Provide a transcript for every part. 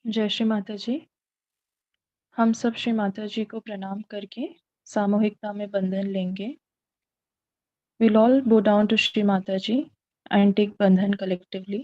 जय श्री माता जी। हम सब श्री माता जी को प्रणाम करके सामूहिकता में बंधन लेंगे। We'll all bow down to Shri Mata Ji and take bandhan collectively.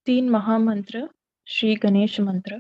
तीन महामंत्र श्री गणेश मंत्र।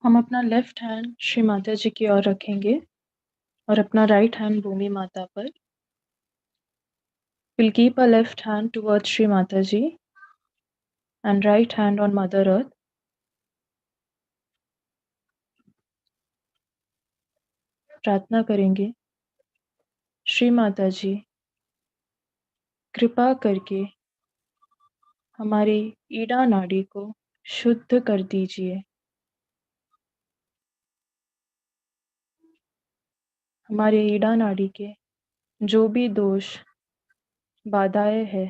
हम अपना लेफ्ट हैंड श्री माता जी की ओर रखेंगे और अपना राइट हैंड भूमि माता पर. We'll keep our left hand towards Shri Mataji and right hand on Mother Earth. प्रार्थना करेंगे, श्री माता जी कृपा करके हमारी ईड़ा नाड़ी को शुद्ध कर दीजिए. हमारे ईड़ा नाड़ी के जो भी दोष बाधाएं है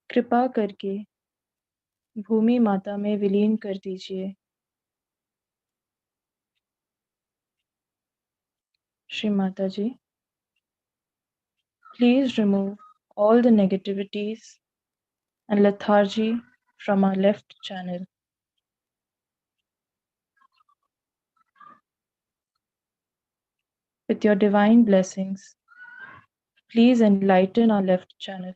कृपा करके भूमि माता में विलीन कर दीजिए. श्री माता जी, please remove all the negativities and lethargy from our left channel. With your divine blessings, please enlighten our left channel.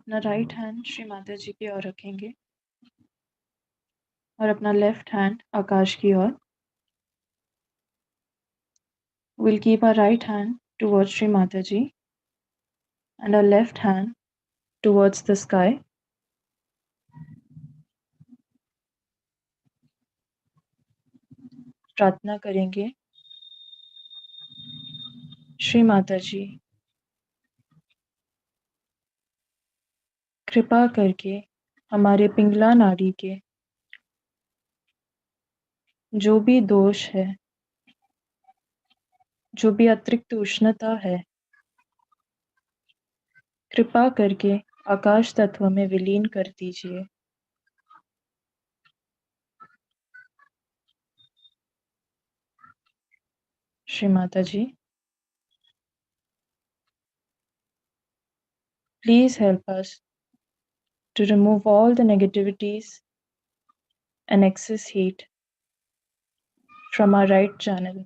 अपना राइट हैंड श्री माता जी की ओर रखेंगे और अपना लेफ्ट हैंड आकाश की ओर. We'll keep our right hand towards Sri Mataji and our left hand towards the sky. प्रार्थना करेंगे. श्री माता जी, कृपा करके हमारे पिंगला नाड़ी के जो भी दोष है, जो भी अतिरिक्त उष्णता है, कृपा करके आकाश तत्व में विलीन कर दीजिए. श्री माता जी, please help us to remove all the negativities and excess heat from our right channel.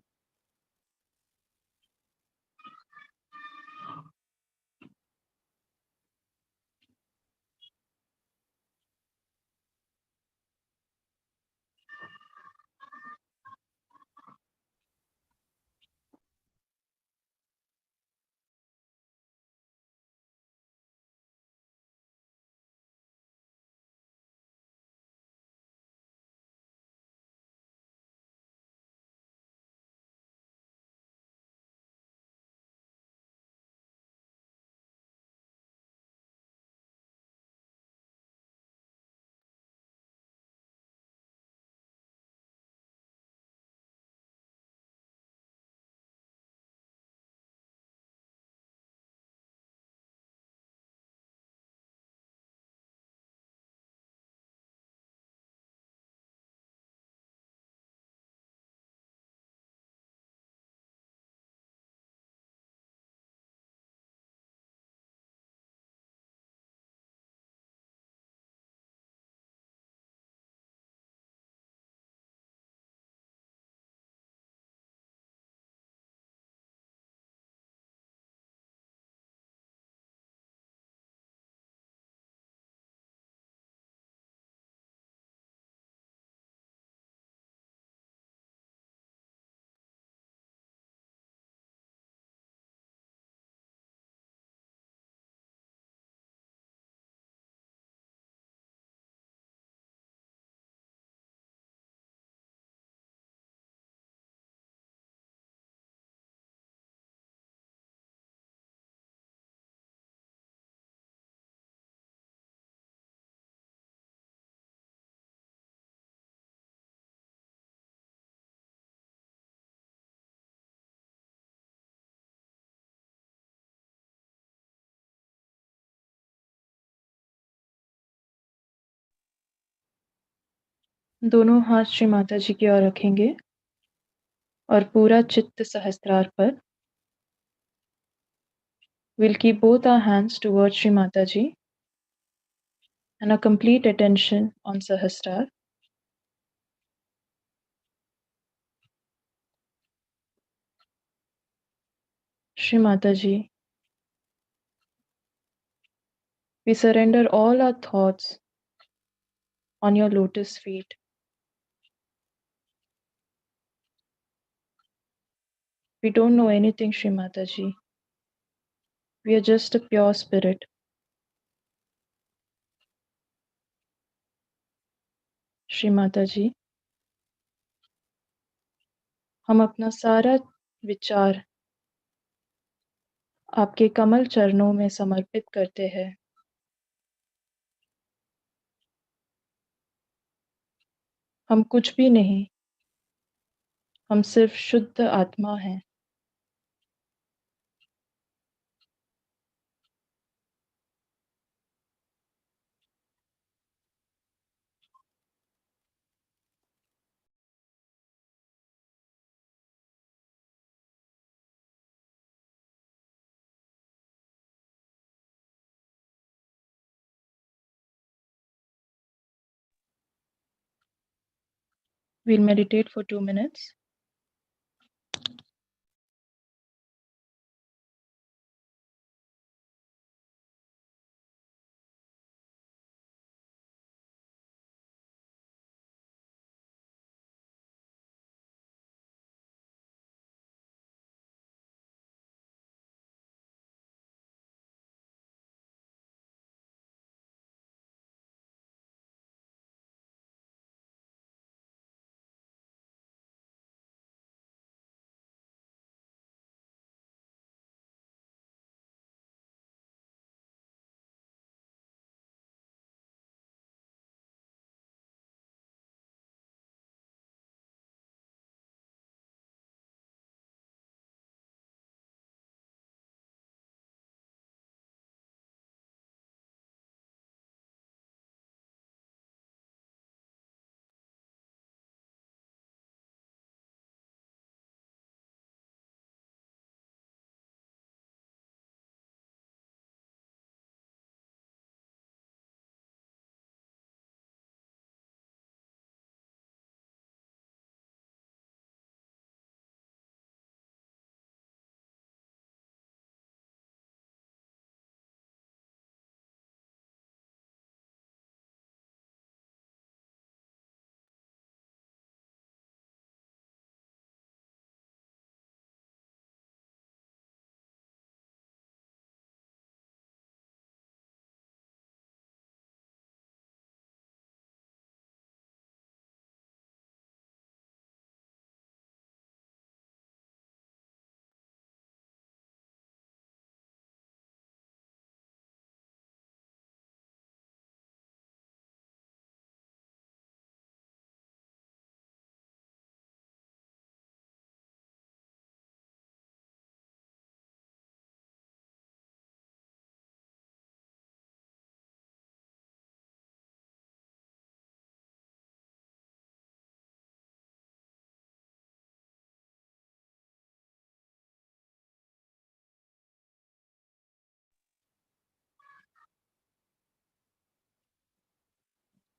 दोनों हाथ श्री माता जी की ओर रखेंगे और पूरा चित्त सहस्त्रार पर. We'll keep both our hands towards Sri Mataji and a complete attention on Sahasrar. Sri Mataji, we surrender all our thoughts on your lotus feet. We don't know anything, Sri Mataji. We are just a pure spirit. Sri Mataji, हम अपना सारा विचार आपके कमल चरणों में समर्पित करते हैं. हम कुछ भी नहीं, हम सिर्फ शुद्ध आत्मा हैं. We'll meditate for 2 minutes.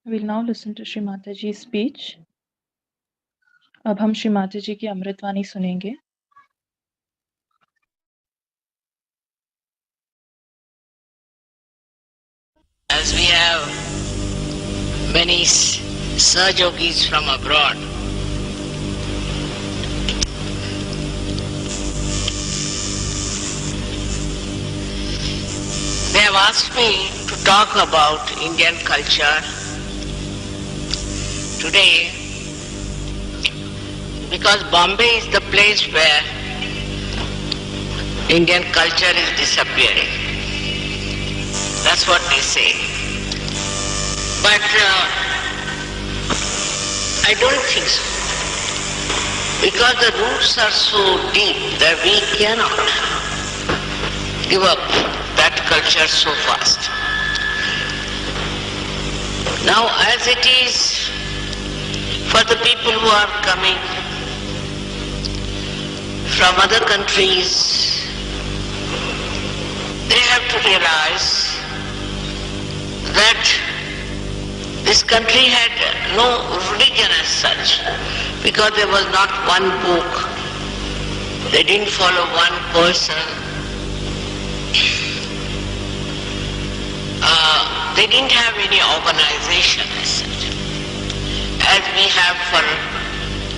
We'll now listen to Shri Mataji's speech. अब हम श्री माता जी की अमृतवाणी सुनेंगे. As we have many Sahajogis from abroad, they have asked me to talk about Indian culture today because Bombay is the place where Indian culture is disappearing. That's what they say. But I don't think so. Because the roots are so deep that we cannot give up that culture so fast. Now, as it is for the people who are coming from other countries, they have to realize that this country had no religion as such, because there was not one book. They didn't follow one person. They didn't have any organization as such, as we have for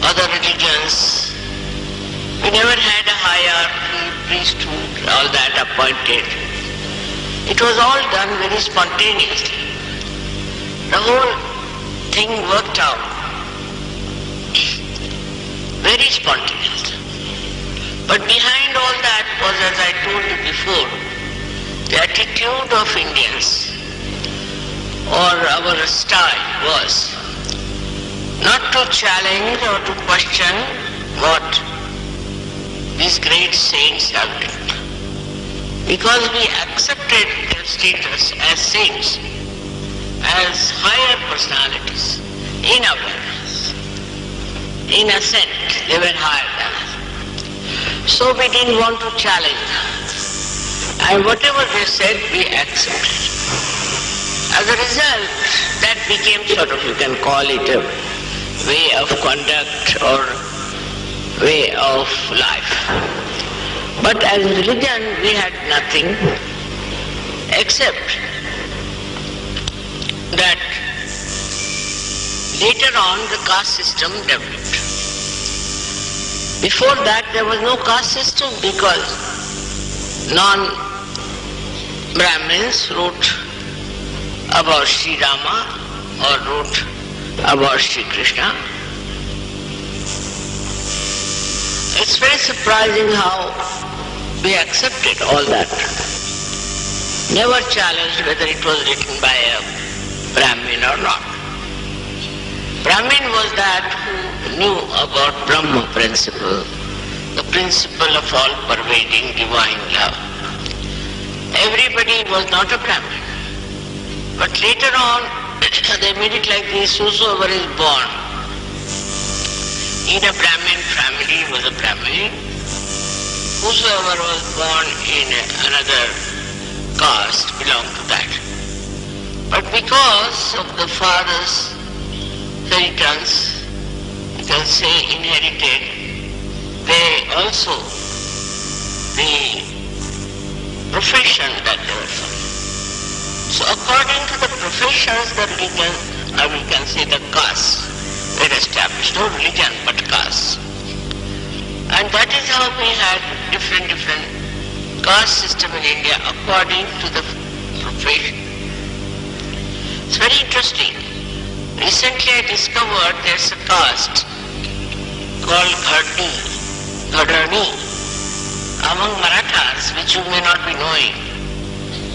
other religions. We never had a hierarchy, priesthood, all that appointed. It was all done very spontaneously. The whole thing worked out very spontaneously. But behind all that was, as I told you before, the attitude of Indians or our style was not to challenge or to question what these great saints have done, because we accepted their status as saints, as higher personalities in awareness. In assent, they were higher than us. So we didn't want to challenge them. And whatever they said, we accepted. As a result, that became sort of, you can call it a way of conduct or way of life. But as religion, we had nothing except that later on the caste system developed. Before that there was no caste system, because non-Brahmins wrote about Sri Rama or wrote about Sri Krishna. It's very surprising how we accepted all that. Never challenged whether it was written by a Brahmin or not. Brahmin was that who knew about Brahma principle, the principle of all pervading divine love. Everybody was not a Brahmin. But later on, they made it like this: whosoever is born in a Brahmin family was a Brahmin. Whosoever was born in another caste belonged to that. But because of the father's inheritance, you can say inherited, they also, the profession that they were following. So according to the professions, the religion, or we can say the castes, were established. No religion, but castes. And that is how we had different caste system in India according to the profession. It's very interesting. Recently I discovered there's a caste called Ghadani among Marathas, which you may not be knowing.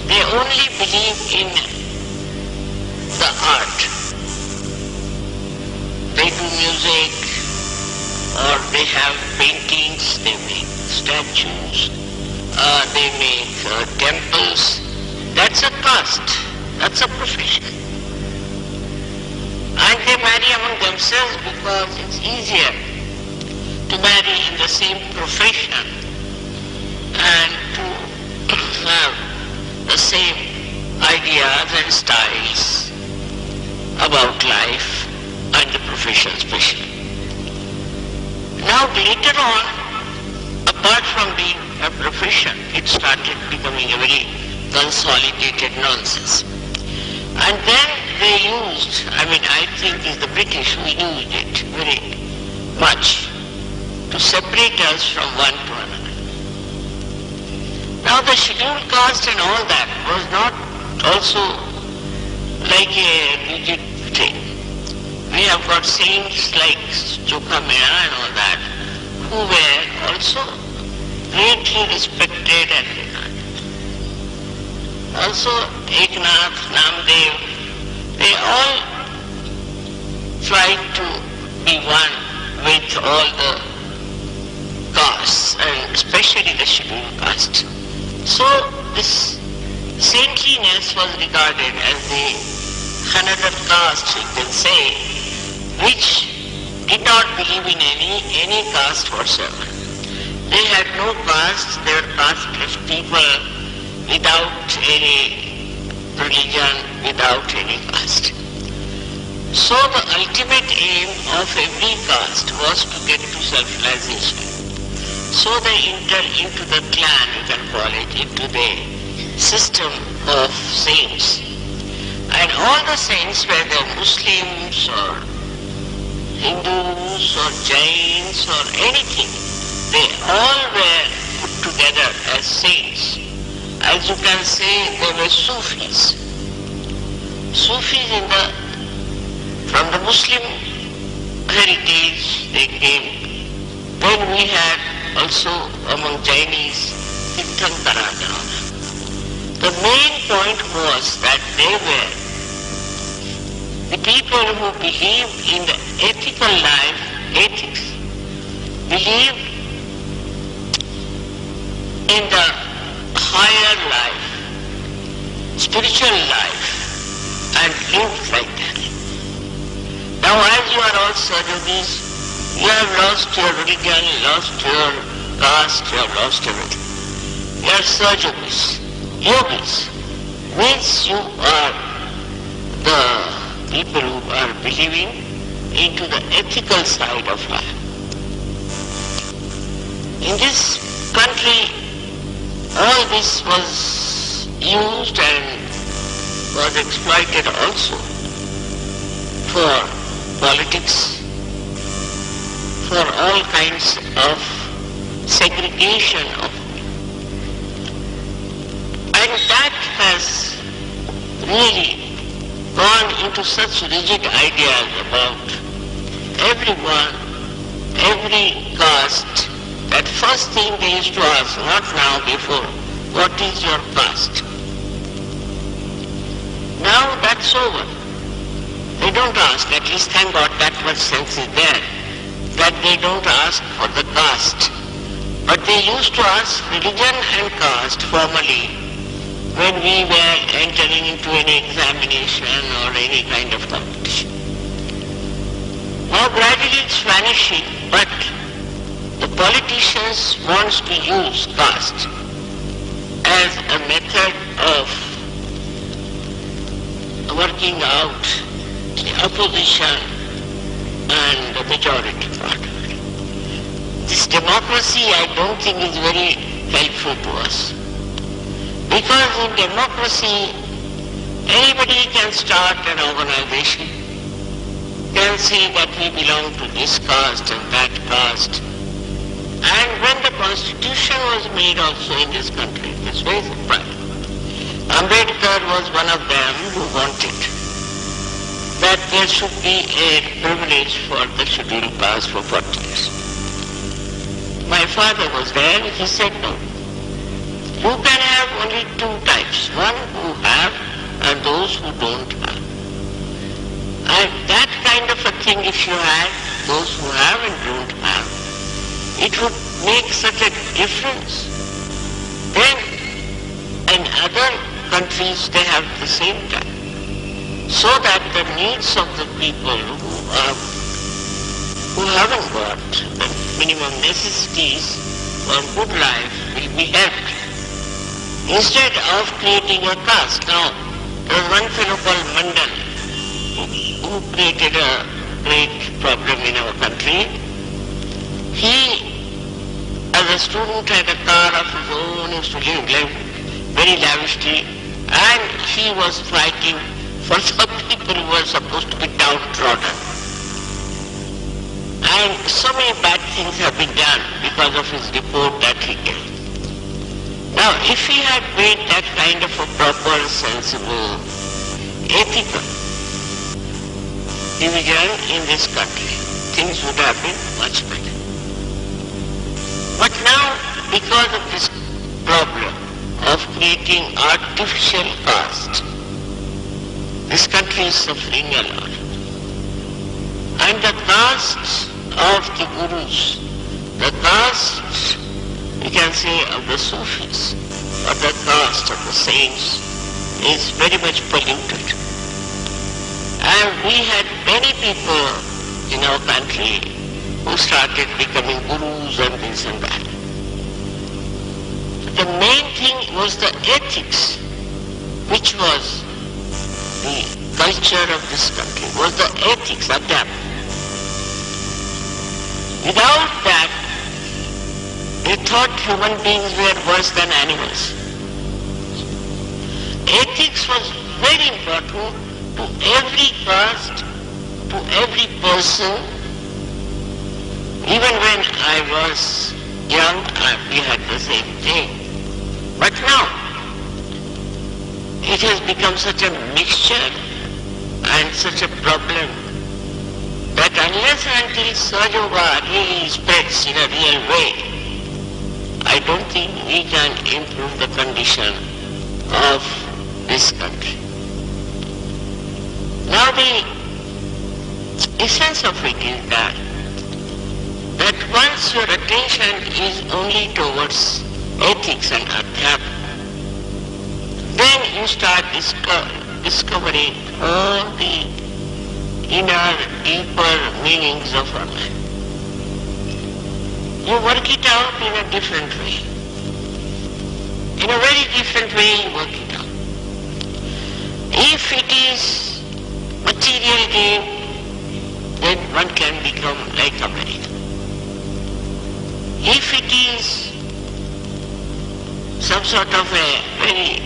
They only believe in the art. They do music, or they have paintings, they make statues, they make temples. That's a caste, that's a profession. And they marry among themselves because it's easier to marry in the same profession and to have the same ideas and styles about life and the profession especially. Now later on, apart from being a profession, it started becoming a very consolidated nonsense. And then they used, I think it's the British who used it very much to separate us from one to another. Now the scheduled caste and all that was not also like a rigid thing. We have got saints like Chokha Mera and all that who were also greatly respected and regarded. Also Eknath, Namdev, they all tried to be one with all the castes and especially the scheduled caste. So this saintliness was regarded as the another caste, you can say, which did not believe in any caste whatsoever. They had no caste, they were casteless people without any religion, without any caste. So the ultimate aim of every caste was to get to self-realization. So they enter into the clan, you can call it, into the system of saints. And all the saints, whether Muslims or Hindus or Jains or anything, they all were put together as saints. As you can say, they were Sufis. Sufis from the Muslim heritage they came. Then we had also among Chinese, Tirthankara and all that. The main point was that they were the people who believed in the ethical life, ethics, believed in the higher life, spiritual life, and lived like that. Now as you are all Sajogis, you have lost your religion, lost your caste, you have lost everything. You are Sajogis, yogis, means you are the people who are believing into the ethical side of life. In this country, all this was used and was exploited also for politics, for all kinds of segregation of people. And that has really gone into such rigid ideas about everyone, every caste, that first thing they used to ask, not now, before, what is your caste? Now that's over. They don't ask, at least thank God that much sense is there, that they don't ask for the caste. But they used to ask religion and caste formally when we were entering into any examination or any kind of competition. Now gradually it's vanishing, but the politicians want to use caste as a method of working out the opposition and the majority part of it. This democracy I don't think is very helpful to us. Because in democracy, anybody can start an organization, can say that we belong to this caste and that caste. And when the constitution was made also in this country, it was very surprising. Ambedkar was one of them who wanted that there should be a privilege for the scheduled caste for 40 years. My father was there, he said no. You can have only two types, one who have and those who don't have. And that kind of a thing if you had, those who have and don't have, it would make such a difference. Then in other countries they have the same time. So that the needs of the people who haven't got the minimum necessities for good life will be helped. Instead of creating a caste. Now, there was one fellow called Mandal, who created a great problem in our country. He, as a student, had a car of his own, used to live very lavishly, and he was fighting for some people who were supposed to be downtrodden. And so many bad things have been done because of his report that he gave. Now, if he had made that kind of a proper, sensible, ethical division in this country, things would have been much better. But now, because of this problem of creating artificial caste, this country is suffering a lot. And the caste of the gurus, the caste, we can say, of the Sufis, or the caste of the saints, is very much polluted. And we had many people in our country who started becoming gurus and this and that. The main thing was the ethics, which was the culture of this country, was the ethics of them. Without that, they thought human beings were worse than animals. Ethics was very important to every caste, to every person. Even when I was young, we had the same thing. But now, it has become such a mixture and such a problem that unless and until Sahaja really spreads in a real way, I don't think we can improve the condition of this country. Now the essence of it is that once your attention is only towards ethics and adhyatma, then you start discovering all the inner, deeper meanings of our life. You work it out in a different way. In a very different way you work it out. If it is material gain, then one can become like America. If it is some sort of a very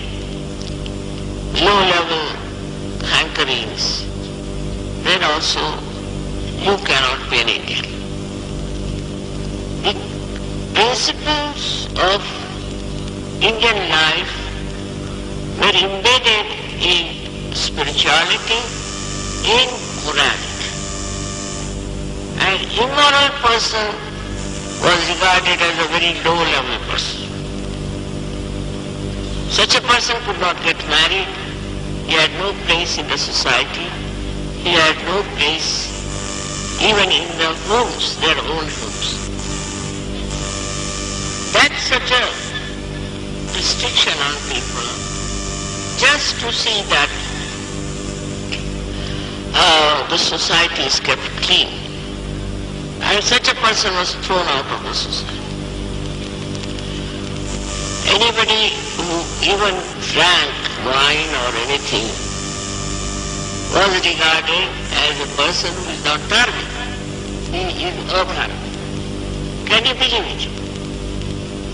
low-level hankerings, then also you cannot be an Indian. The principles of Indian life were embedded in spirituality, in morality. An immoral person was regarded as a very low-level person. Such a person could not get married. He had no place in the society. He had no place even in the homes, their own homes. That's such a restriction on people just to see that the society is kept clean. And such a person was thrown out of the society. Anybody who even drank wine or anything was regarded as a person who is not dharmic. He is adharmic. Can you believe it?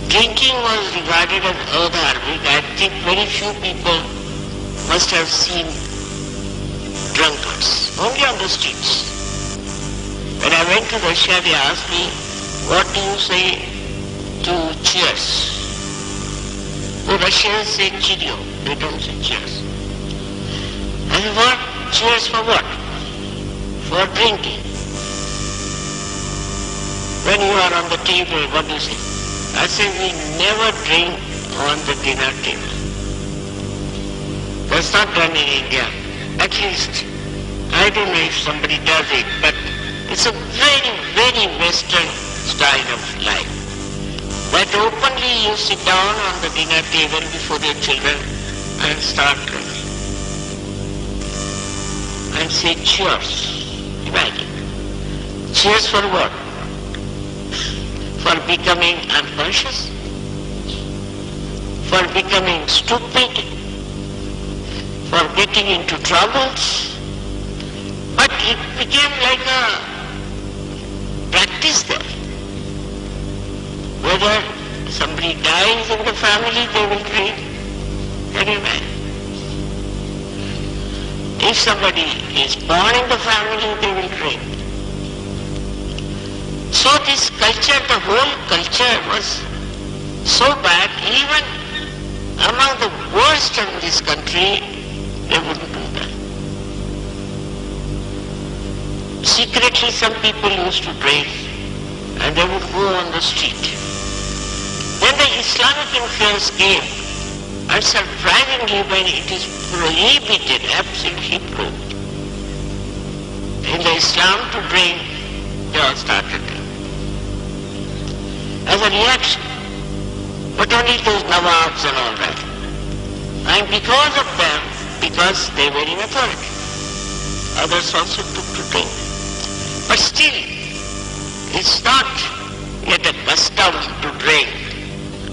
Drinking was regarded as adharmic. I think very few people must have seen drunkards, only on the streets. When I went to Russia, they asked me, what do you say to cheers? The Russians say cheerio, they don't say cheers. I said, what? Cheers for what? For drinking. When you are on the table, what do you say? I said, we never drink on the dinner table. That's not done in India. At least, I don't know if somebody does it, but it's a very, very Western style of life. That openly you sit down on the dinner table before your children and start drinking. And say cheers. Imagine. Cheers for what? For becoming unconscious? For becoming stupid? For getting into troubles? But it became like a practice there. Whether somebody dies in the family, they will drink anyway. If somebody is born in the family, they will drink. So this culture, the whole culture was so bad, even among the worst in this country, they wouldn't do that. Secretly some people used to drink and they would go on the street. Then the Islamic influence came, and surprisingly when it is prohibited, absolutely prohibited, in the Islam to drink, they all started drinking. As a reaction, but only those Nawabs and all that. And because of them, because they were in authority, others also took to drink. But still, it's not yet a custom to drink,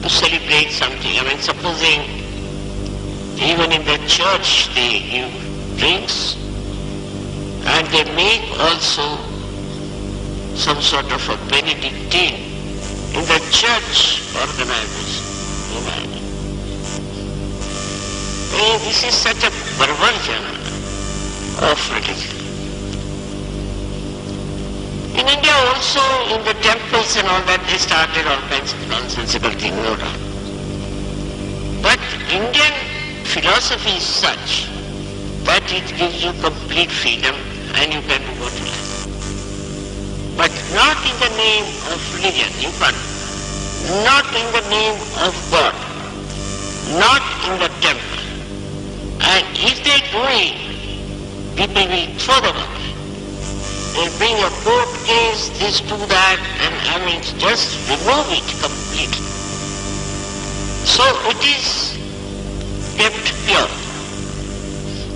to celebrate something. I mean, supposing even in the church they give drinks, and they make also some sort of a Benedictine in the church organization. This is such a perversion of religion. In India also, in the temples and all that, they started all kinds of nonsensical things, no doubt. But Indian philosophy is such that it gives you complete freedom and you can do what you like. But not in the name of religion, you can't. Not in the name of God. Not in the temple. And if they do it, people will throw them away. They'll bring a court case, this, do that, and I mean just remove it completely. So it is kept pure.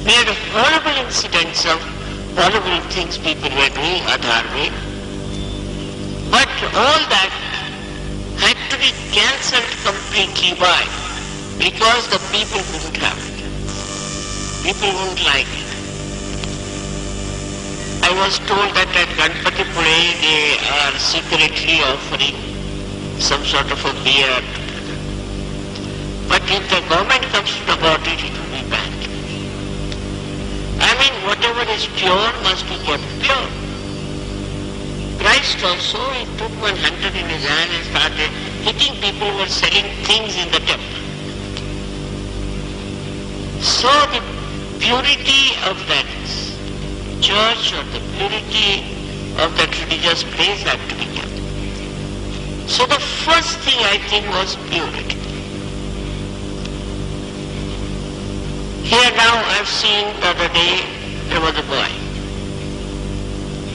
We had horrible incidents of horrible things people were doing, adharmic. But all that had to be cancelled completely. Why? Because the people couldn't have it. People wouldn't like it. I was told that at Ganpatipure they are secretly offering some sort of a beer. But if the government comes to know about it, it will be banned. I mean, whatever is pure must be kept pure. Christ also, he took one hunter in his hand and started hitting people who were selling things in the temple. So the purity of that church or the purity of that religious place had to be kept. So the first thing I think was purity. Here now I've seen the other day there was a boy.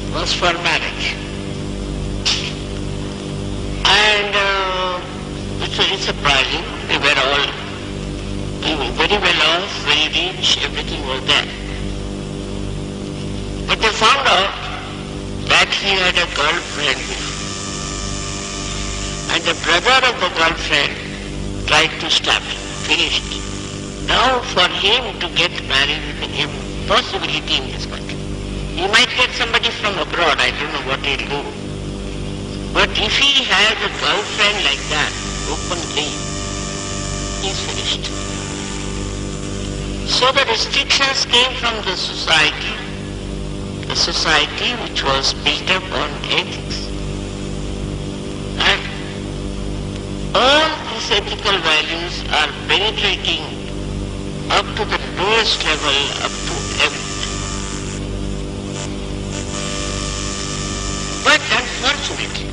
It was for marriage. And it's surprising. They were all very well off, very rich, everything was there. But they found out that he had a girlfriend before. And the brother of the girlfriend tried to stab him, finished. Now for him to get married is an impossibility in this country. He might get somebody from abroad, I don't know what he'll do. But if he has a girlfriend like that, openly, he's finished. So the restrictions came from the society which was built up on ethics. And all these ethical values are penetrating up to the lowest level, up to everything. But unfortunately,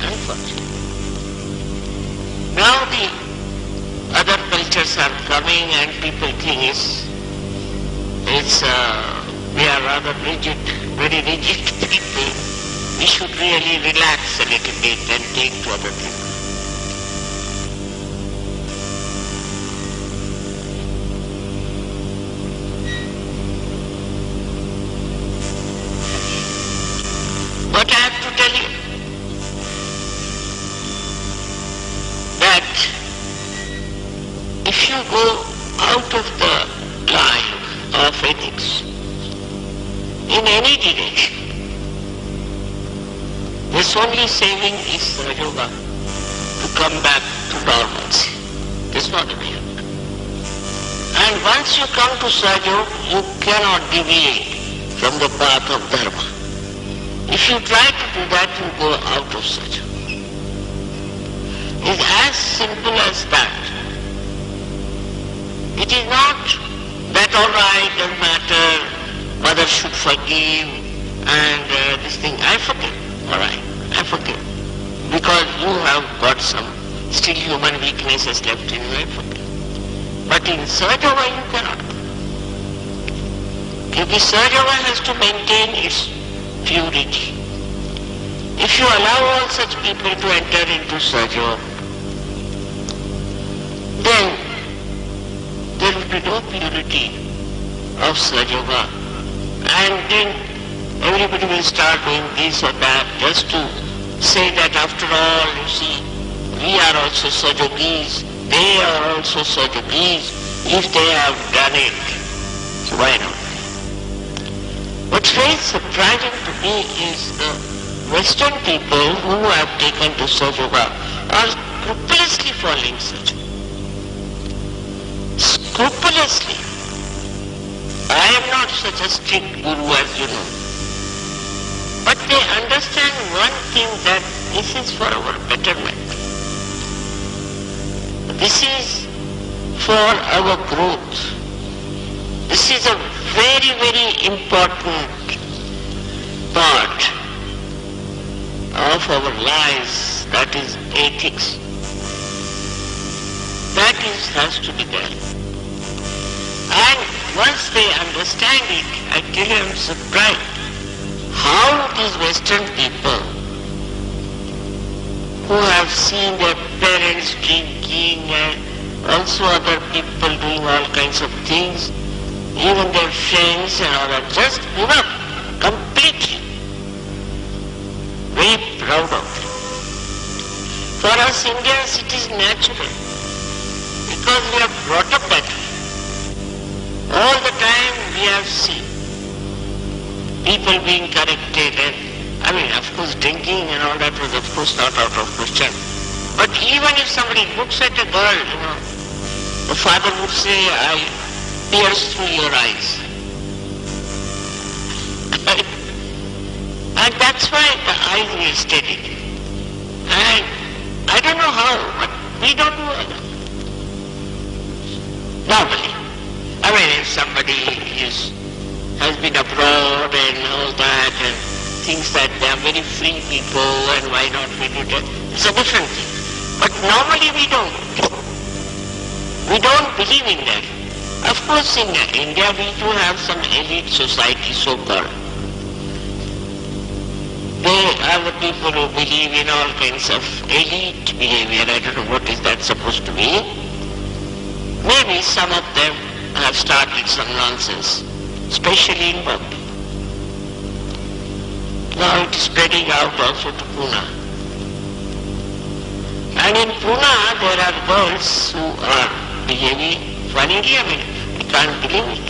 now the other cultures are coming and people think we are rather rigid, very rigid people. We should really relax a little bit and take to other things. But I have to tell you that if you go out of the line of ethics in any direction, only saving is Sahaja to come back to normalcy. That's not the way. And once you come to Sahaja, you cannot deviate from the path of Dharma. If you try to do that, you go out of Sahaja. It's as simple as that. It is not that alright, doesn't matter, mother should forgive and this thing. I forgive, alright, I forgive. Because you have got some still human weaknesses left in you, I forgive. But in Sahaja you cannot. Because Sahaja has to maintain its purity. If you allow all such people to enter into Sahaja, then there will be no purity of Sahaja. And then everybody will start doing this or that just to say that after all, you see, we are also Sahajogis, they are also Sahajogis, if they have done it, so why not? What's very surprising to me is the Western people who have taken to Sahaja are scrupulously following Sahaja. Scrupulously. I am not such a strict guru as you know. But they understand one thing, that this is for our betterment. This is for our growth. This is a very, very important part of our lives, that is ethics. That has to be there. And once they understand it, I tell you, I'm surprised how these Western people who have seen their parents drinking and also other people doing all kinds of things, even their friends and all that, just give up completely. Very proud of them. For us Indians it is natural, because we are brought up that way. All the time we have seen people being corrected, and I mean, of course drinking and all that was of course not out of question. But even if somebody looks at a girl, the father would say, I pierce through your eyes. And that's why the eyes were steady. And I don't know how, but we don't do it. Normally. I mean, if somebody has been abroad and all that and thinks that they are very free people and why not we do that, it's a different thing. But normally we don't. We don't believe in that. Of course in India we do have some elite society, so-called. They are the people who believe in all kinds of elite behavior. I don't know what is that supposed to be. Maybe some of them have started some nonsense, especially in Bombay. Now it is spreading out also to Pune. And in Pune there are girls who are behaving funnily. I mean, I can't believe it.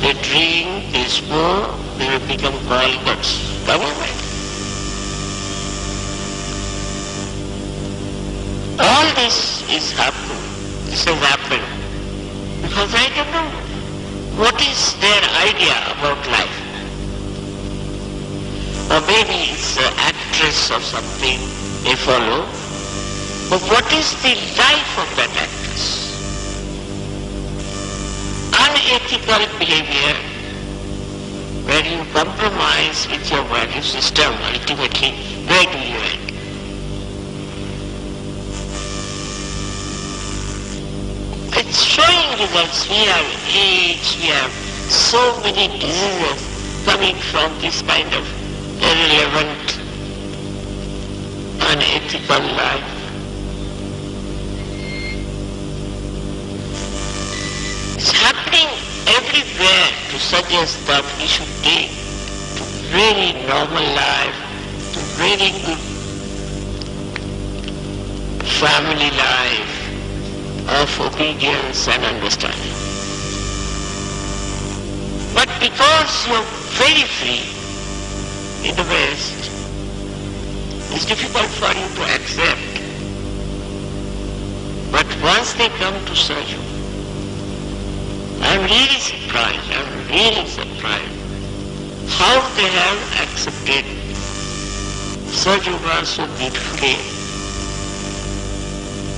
They drink, they smoke, they will become called government. All this is happening. This has happened because I don't know what is their idea about life. Or maybe it's an actress or something they follow. But what is the life of that actress? Unethical behavior where you compromise with your value system, ultimately, where do you end? It's showing results. We have AIDS, we have so many diseases coming from this kind of irrelevant, unethical life. It's happening everywhere to suggest that we should take to really normal life, to very good family life of obedience and understanding. But because you're very free in the West, It's difficult for you to accept. But once they come to Sahaja, I'm really surprised how they have accepted Sahaja so beautifully.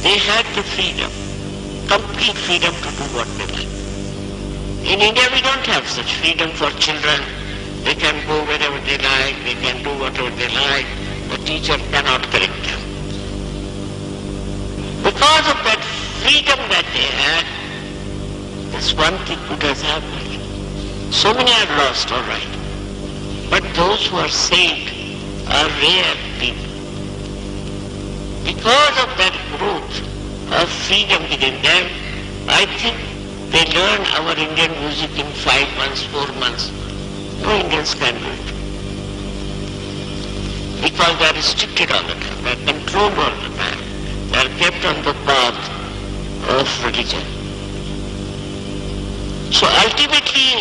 They had the freedom, complete freedom to do what they like. In India we don't have such freedom for children. They can go wherever they like, they can do whatever they like. The teacher cannot correct them. Because of that freedom that they had, this one thing good has happened. So many are lost, all right. But those who are saved are rare people. Because of that growth of freedom within them, I think they learn our Indian music in 5 months, 4 months. No Indians can do it. Because they are restricted all the time, they are controlled all the time. They are kept on the path of religion. So ultimately,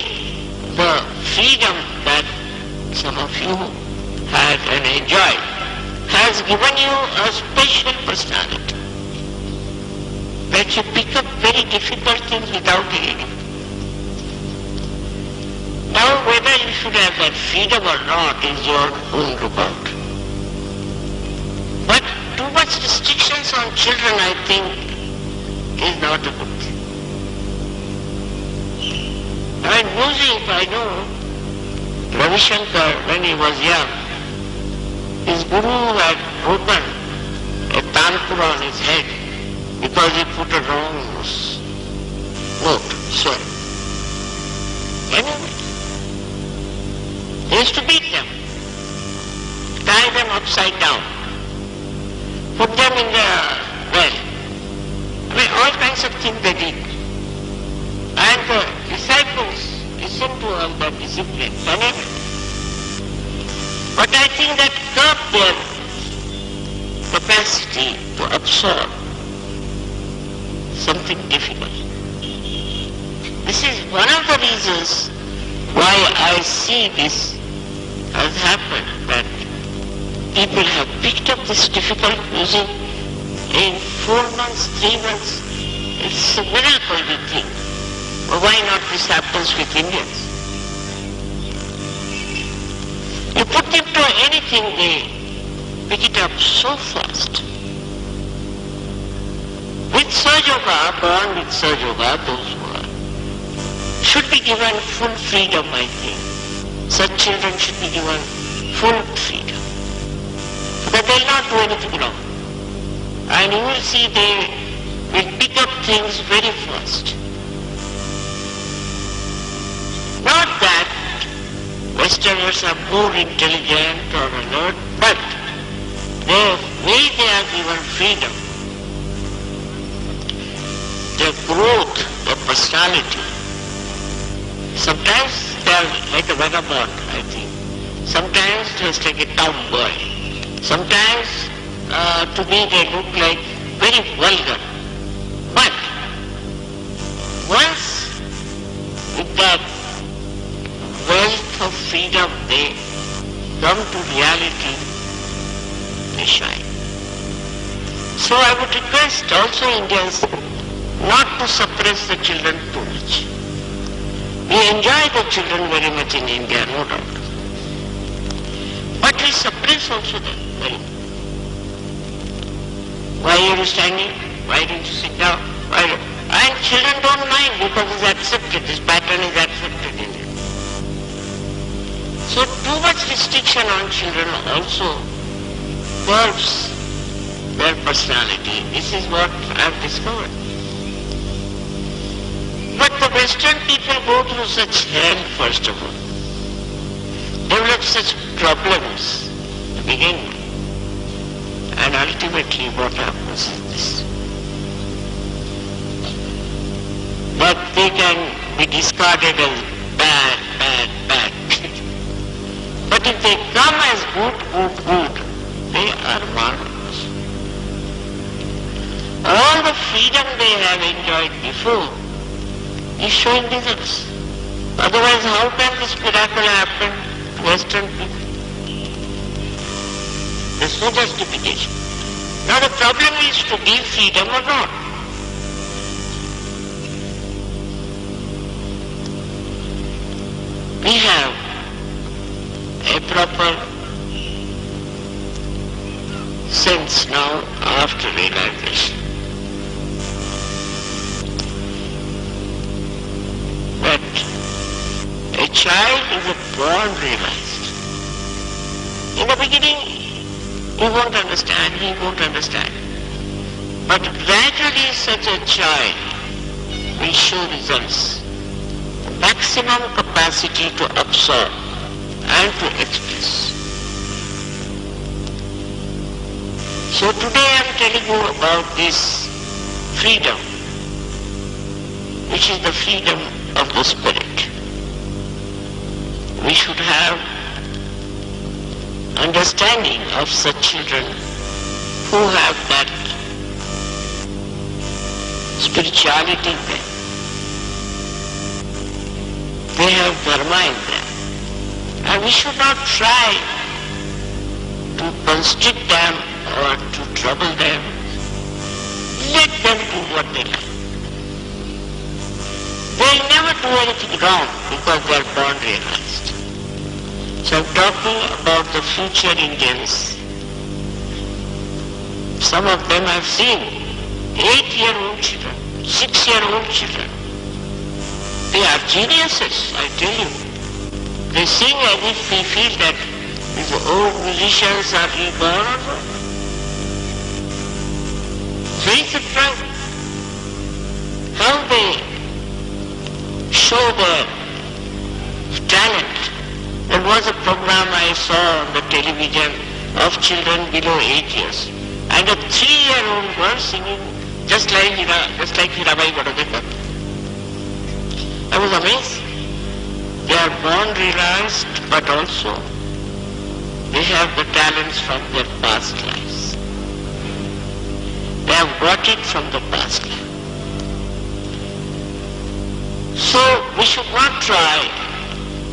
the freedom that some of you had and enjoyed has given you a special personality. That you pick up very difficult things without aid. Now whether you should have that freedom or not is your own lookout. But too much restrictions on children, I think, is not a good thing. Now in music, I know Ravi Shankar, when he was young, his guru had broken a tanpura on his head because he put a wrong note. Sorry. Anyway, they used to beat them, tie them upside down, put them in the well. I mean, all kinds of things they did. And the disciples listened to all that discipline. But I think that curbed their capacity to absorb something difficult. This is one of the reasons why I see this has happened, that people have picked up this difficult music in 4 months, 3 months. It's a miracle, we think. But why not this happens with Indians? You put them to anything, they pick it up so fast. With Sahaja, born with Sahaja, those who are, should be given full freedom, I think. Such children should be given full freedom. But they will not do anything wrong. And you will see they will pick up things very fast. Not that Westerners are more intelligent or alert, but the way they are given freedom, their growth, their personality, sometimes they are like a vagabond, I think. Sometimes just like a tomboy. Sometimes to me they look like very vulgar. But once with that wealth of freedom they come to reality, they shine. So I would request also Indians not to suppress the children too much. We enjoy the children very much in India, no doubt. But we suppress also them very much. Why are you standing? Why don't you sit down? And children don't mind because it's accepted, this pattern is accepted in it. So too much restriction on children also curbs their personality. This is what I have discovered. But the Western people go through such hell first of all, develop such problems to begin with, and ultimately what happens is this. But they can be discarded as bad. But if they come as good, they are marvelous. All the freedom they have enjoyed before is showing results. Otherwise, how can this miracle happen to Western people? The There's no justification. Now the problem is to give freedom or not. We have a proper sense now after realization that a child is born realized. In the beginning, he won't understand. But gradually such a child will show results. Maximum capacity to absorb and to express. So today I am telling you about this freedom, which is the freedom of the spirit. We should have understanding of such children who have that spirituality in them. They have dharma in them. And we should not try to constrict them or to trouble them. Let them do what they like. They'll never do anything wrong because they are born realized. So I'm talking about the future Indians. Some of them I've seen, 8-year-old children, 6-year-old children. They are geniuses, I tell you. They sing as if we feel that these old musicians are reborn or not. Very surprising how they show their talent. There was a program I saw on the television of children below 8 years, and a 3-year-old girl singing just like Hirabai Badodekar. I was amazed. They are born realized, but also they have the talents from their past lives. They have got it from the past life. So we should not try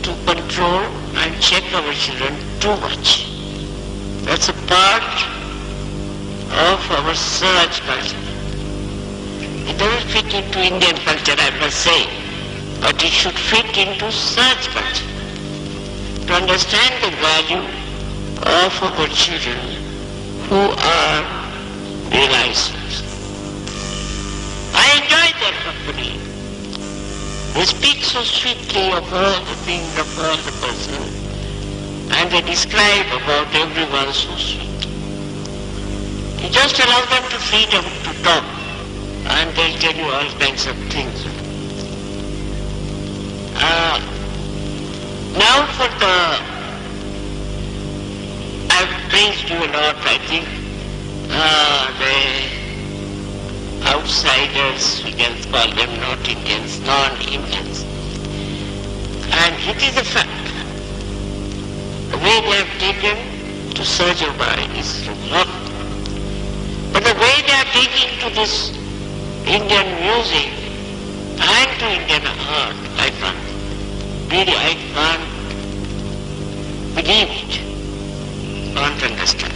to control and check our children too much. That's a part of our Sahaja culture. It doesn't fit into Indian culture, I must say, but it should fit into Sahaja culture. To understand the value of our children who are realizers. I enjoy their company. They speak so sweetly of all the things of all the persons, and they describe about everyone so sweet. You just allow them to freedom to talk, and they'll tell you all kinds of things. Now for I've praised you a lot, I think, the outsiders, we can call them not Indians, non-Indians. And it is a fact. The way they have taken to Sahaja is not. But the way they are taking to this Indian music and to Indian art, I can't believe it. Can't understand.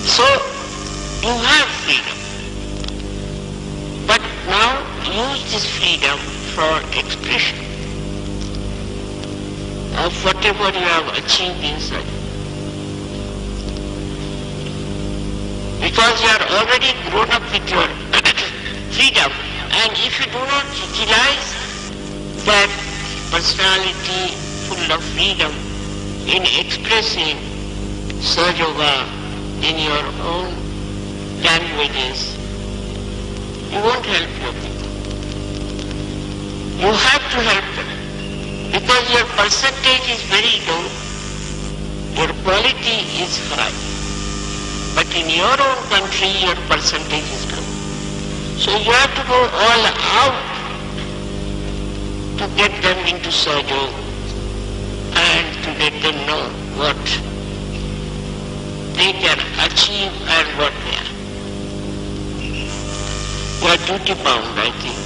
So, you have freedom. But now use this freedom for expression of whatever you have achieved inside. Because you are already grown up with your freedom, and if you do not utilize that personality full of freedom in expressing Sahaja in your own languages, you won't help your people. You have to help them because your percentage is very low, your quality is high. But in your own country, your percentage is low. So you have to go all out to get them into Sahaja and to let them know what they can achieve and what they are. You are duty bound, I think.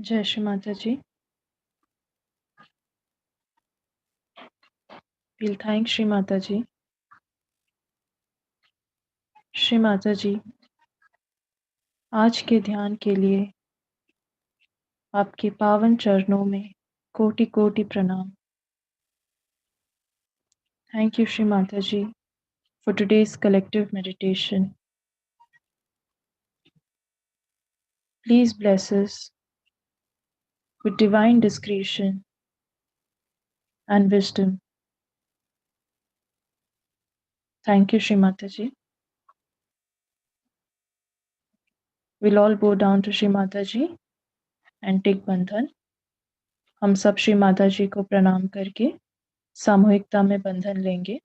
जय श्री माता जी. We'll thank Shri Mata जी. श्री माता जी, आज के ध्यान के लिए आपके पावन चरणों में कोटि कोटि प्रणाम. Thank you, Shri Mataji, for today's collective meditation. Please bless us with divine discretion and wisdom. Thank you, Shri Mataji. We'll all bow down to Shri Mataji and take बंधन. हम सब श्री माता जी को प्रणाम करके सामूहिकता में बंधन लेंगे.